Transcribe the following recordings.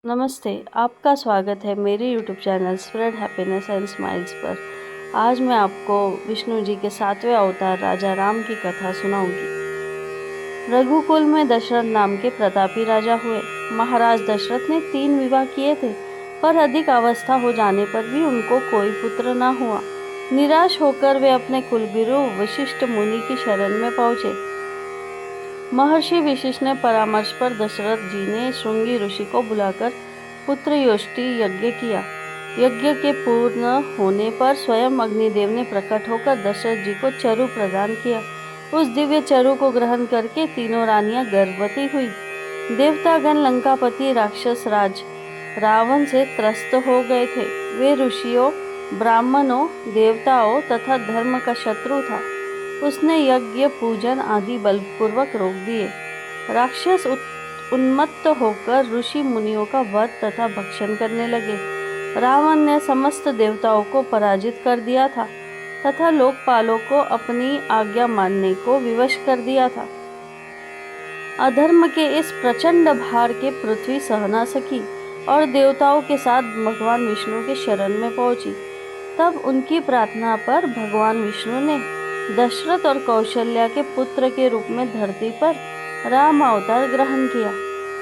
नमस्ते, आपका स्वागत है मेरे YouTube channel spread happiness and smiles पर। आज मैं आपको विष्णु जी के 7वें अवतार राजा राम की कथा सुनाऊंगी। रघुकुल में दशरथ नाम के प्रतापी राजा हुए। महाराज दशरथ ने 3 विवाह किए थे, पर अधिक अवस्था हो जाने पर भी उनको कोई पुत्र न हुआ। निराश होकर वे अपने कुलगुरु वशिष्ठ मुनि की शरण में पहुंचे। महर्षि वशिष्ठ ने परामर्श पर दशरथ जी ने श्रृंगी ऋषि को बुलाकर पुत्र योष्टि यज्ञ किया। यज्ञ के पूर्ण होने पर स्वयं अग्निदेव ने प्रकट होकर दशरथ जी को चरु प्रदान किया। उस दिव्य चरु को ग्रहण करके तीनों रानियां गर्भवती हुई। देवतागण लंकापति राक्षस राज रावण से त्रस्त हो गए थे। वे ऋषियों, ब्राह्मणों, देवताओं तथा धर्म का शत्रु था। उसने यज्ञ, पूजन आदि बलपूर्वक रोक दिए। राक्षस उन्मत्त होकर ऋषि मुनियों का वध तथा भक्षण करने लगे। रावण ने समस्त देवताओं को पराजित कर दिया था तथा लोकपालों को अपनी आज्ञा मानने को विवश कर दिया था। अधर्म के इस प्रचंड भार के पृथ्वी सह न सकी और देवताओं के साथ भगवान विष्णु के शरण में पहुंची। तब उनकी प्रार्थना पर भगवान विष्णु ने दशरथ और कौशल्या के पुत्र के रूप में धरती पर राम अवतार ग्रहण किया।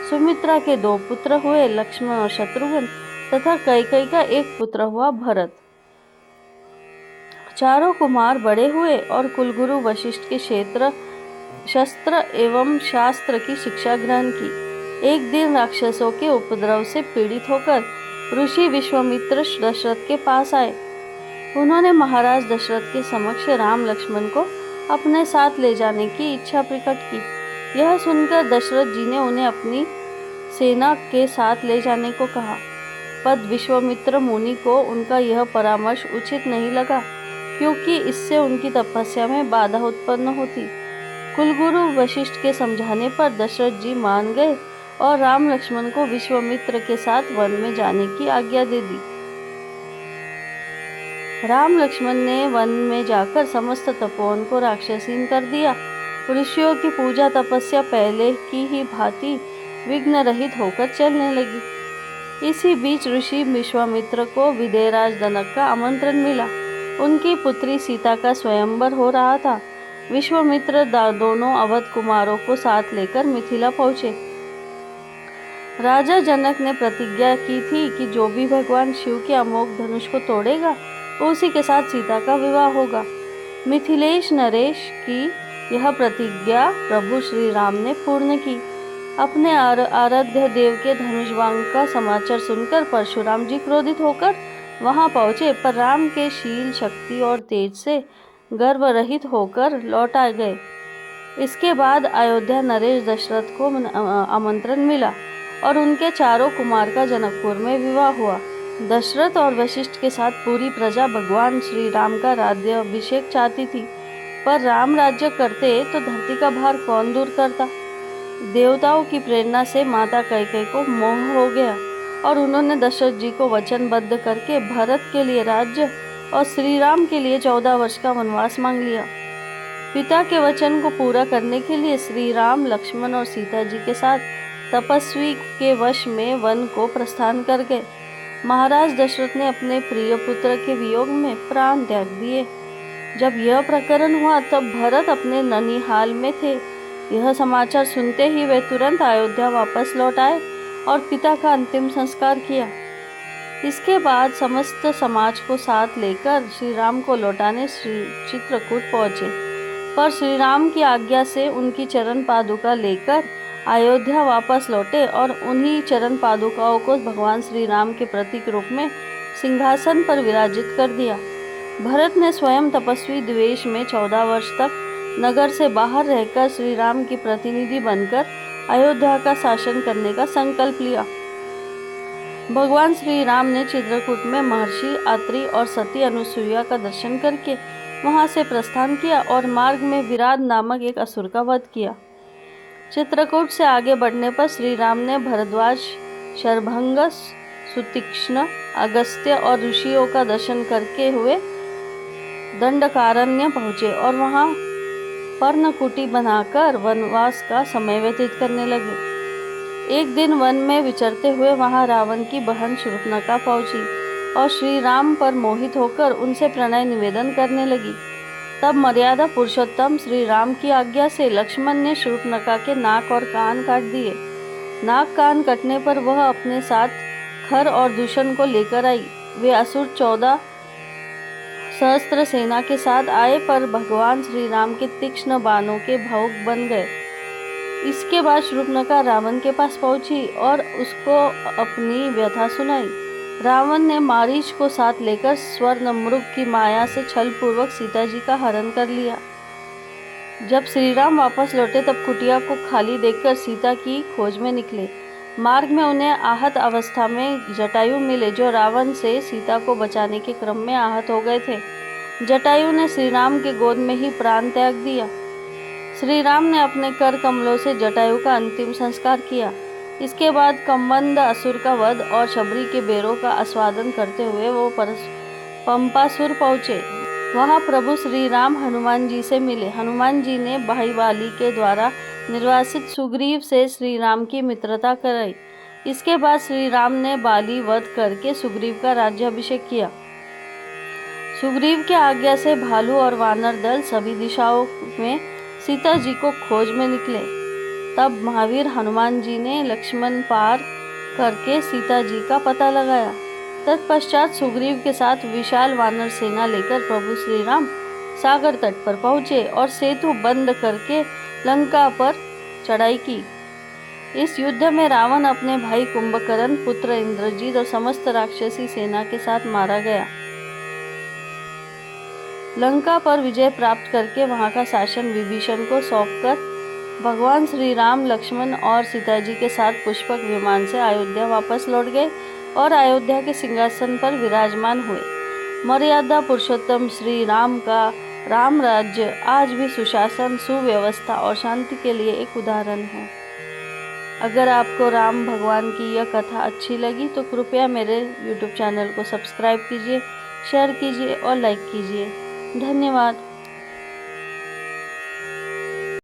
सुमित्रा के 2 पुत्र हुए, लक्ष्मण और शत्रुघ्न, तथा कैकेयी का 1 पुत्र हुआ, भरत। चारों कुमार बड़े हुए और कुलगुरु वशिष्ठ के शस्त्र एवं शास्त्र की शिक्षा ग्रहण की। एक दिन राक्षसों के उपद्रव से पीड़ित होकर ऋषि विश्वामित्र दशरथ के पास आए। उन्होंने महाराज दशरथ के समक्ष राम लक्ष्मण को अपने साथ ले जाने की इच्छा प्रकट की। यह सुनकर दशरथ जी ने उन्हें अपनी सेना के साथ ले जाने को कहा। पर विश्वामित्र मुनि को उनका यह परामर्श उचित नहीं लगा, क्योंकि इससे उनकी तपस्या में बाधा उत्पन्न होती। कुलगुरु वशिष्ठ के समझाने पर दशरथ जी मान गए और राम लक्ष्मण को विश्वामित्र के साथ वन में जाने की आज्ञा दे दी। राम लक्ष्मण ने वन में जाकर समस्त तपोवन को राक्षसीन कर दिया। ऋषियों की पूजा तपस्या पहले की ही भांति विघ्न रहित होकर चलने लगी। इसी बीच ऋषि विश्वामित्र को विदेहराज जनक का आमंत्रण मिला। उनकी पुत्री सीता का स्वयंवर हो रहा था। विश्वामित्र दोनों अवध कुमारों को साथ लेकर मिथिला पहुंचे। राजा जनक ने प्रतिज्ञा की थी कि जो भी भगवान शिव के अमोघ धनुष को तोड़ेगा, उसी के साथ सीता का विवाह होगा। मिथिलेश नरेश की यह प्रतिज्ञा प्रभु श्री राम ने पूर्ण की। अपने आराध्य देव के धनुषवांग का समाचार सुनकर परशुराम जी क्रोधित होकर वहां पहुंचे, पर राम के शील, शक्ति और तेज से गर्व रहित होकर लौट आ गए। इसके बाद अयोध्या नरेश दशरथ को आमंत्रण मिला और उनके चारों कुमार का जनकपुर में विवाह हुआ। दशरथ और वशिष्ठ के साथ पूरी प्रजा भगवान श्री राम का राज्याभिषेक चाहती थी, पर राम राज्य करते तो धरती का भार कौन दूर करता। देवताओं की प्रेरणा से माता कैकेयी को मोह हो गया और उन्होंने दशरथ जी को वचनबद्ध करके भरत के लिए राज्य और श्री राम के लिए 14 वर्ष का वनवास मांग लिया। पिता के वचन को पूरा करने के लिए श्री राम, लक्ष्मण और सीता जी के साथ तपस्वी के वश में वन को प्रस्थान कर गए। महाराज दशरथ ने अपने प्रिय पुत्र के वियोग में प्राण त्याग दिए। जब यह प्रकरण हुआ तब भरत अपने ननिहाल में थे। यह समाचार सुनते ही वे तुरंत अयोध्या वापस लौट आए और पिता का अंतिम संस्कार किया। इसके बाद समस्त समाज को साथ लेकर श्री राम को लौटाने श्री चित्रकूट पहुंचे, पर श्री राम की आज्ञा से उनकी चरण पादुका लेकर अयोध्या वापस लौटे और उन्हीं चरण पादुकाओं को भगवान श्री राम के प्रतीक रूप में सिंहासन पर विराजित कर दिया। भरत ने स्वयं तपस्वी द्वेष में 14 वर्ष तक नगर से बाहर रहकर श्री राम की प्रतिनिधि बनकर अयोध्या का शासन करने का संकल्प लिया। भगवान श्री राम ने चित्रकूट में महर्षि अत्रि और सती अनुसुईया का दर्शन करके वहां से प्रस्थान किया और मार्ग में विराट नामक एक असुर का वध किया। चित्रकूट से आगे बढ़ने पर श्री राम ने भरद्वाज, शरभंग, सुतीक्ष्ण, अगस्त्य और ऋषियों का दर्शन करके हुए दंडकारण्य पहुँचे और वहाँ पर्णकुटी बनाकर वनवास का समय व्यतीत करने लगे। एक दिन वन में विचरते हुए वहां रावण की बहन शूर्पणखा पहुंची और श्री राम पर मोहित होकर उनसे प्रणय निवेदन करने लगी। तब मर्यादा पुरुषोत्तम श्री राम की आज्ञा से लक्ष्मण ने शूर्पणखा के नाक और कान काट दिए। नाक कान कटने पर वह अपने साथ खर और दूषण को लेकर आई। वे असुर 14 सहस्त्र सेना के साथ आए, पर भगवान श्री राम के तीक्ष्ण बाणों के भोग बन गए। इसके बाद शूर्पणखा रावण के पास पहुंची और उसको अपनी व्यथा सुनाई। रावण ने मारीच को साथ लेकर स्वर्ण मृग की माया से छलपूर्वक सीता जी का हरण कर लिया। जब श्री राम वापस लौटे तब कुटिया को खाली देखकर सीता की खोज में निकले। मार्ग में उन्हें आहत अवस्था में जटायु मिले, जो रावण से सीता को बचाने के क्रम में आहत हो गए थे। जटायु ने श्री राम के गोद में ही प्राण त्याग दिया। श्री राम ने अपने कर कमलों से जटायु का अंतिम संस्कार किया। इसके बाद कम्बंद असुर का वध और शबरी के बेरों का आस्वादन करते हुए वो पंपासुर पहुँचे। वहाँ प्रभु श्री राम हनुमान जी से मिले। हनुमान जी ने भाई वाली के द्वारा निर्वासित सुग्रीव से श्री राम की मित्रता कराई। इसके बाद श्री राम ने बाली वध करके सुग्रीव का राज्याभिषेक किया। सुग्रीव के आज्ञा से भालू और वानर दल सभी दिशाओं में सीता जी को खोज में निकले। तब महावीर हनुमान जी ने लक्ष्मण पार करके सीता जी का पता लगाया। तत्पश्चात सुग्रीव के साथ विशाल वानर सेना लेकर प्रभु श्री राम सागर तट पर पहुंचे और सेतु बंद करके लंका पर चढ़ाई की। इस युद्ध में रावण अपने भाई कुंभकर्ण, पुत्र इंद्रजीत और समस्त राक्षसी सेना के साथ मारा गया। लंका पर विजय प्राप्त करके वहां का शासन विभीषण को सौंपकर भगवान श्री राम लक्ष्मण और सीता जी के साथ पुष्पक विमान से अयोध्या वापस लौट गए और अयोध्या के सिंहासन पर विराजमान हुए। मर्यादा पुरुषोत्तम श्री राम का राम राज्य आज भी सुशासन, सुव्यवस्था और शांति के लिए एक उदाहरण है। अगर आपको राम भगवान की यह कथा अच्छी लगी तो कृपया मेरे YouTube चैनल को सब्सक्राइब कीजिए, शेयर कीजिए और लाइक कीजिए। धन्यवाद।